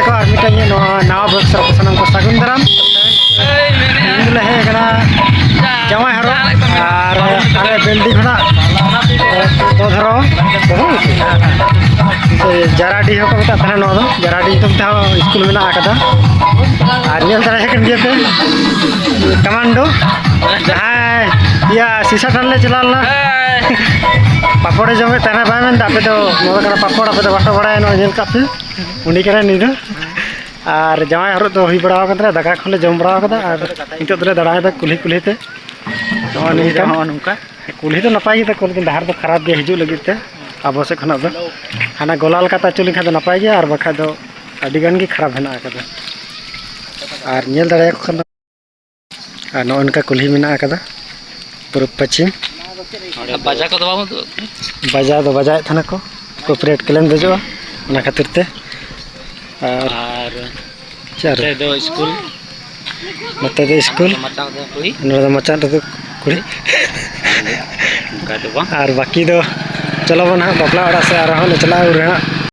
को और मिटा नवा बक्स सामान को सागुन दाराम ले हेगना जमाई हरो और आले बेल्डी खना तो धरो जराडी हो को बता थाना नो जराडी तो स्कूल में ना आकदा और ये तरह है कंडिया पे कमांडो जहां या सीसा टन ले चलाला पापड़ जमे तना बाय में दापे तो मोर करा पापड़ पे तो बाटो बड़ा नो जेल कापे उनी करे नी दो और जमाई हरो तो हुई बड़ा कतरा दाका खले जम बड़ा कदा और नितो दरे दड़ाय दा कुली कुली ते तो नुका कुली तो नपाई ते कुल दिन धार तो खराब गे हिजु लगी ते अब से खना दो हाना गोलाल का चुली खा नपाई गया और बखा दो अडी गान गी खराब हेना कदा और नेल दड़ाय को खना और नो उनका कुली मेना कदा पूर्व पश्चिम बाजा को दबाव बाजा दो बजाय थाना को कोऑपरेट केलन दजो ना खातिर ते और चार दो स्कूल मत दो स्कूल मचा दो कुड़ी मचा दो कुड़ी का दो और बाकी दो चलो बना बापला ओड़ा से आ रहा हूं चला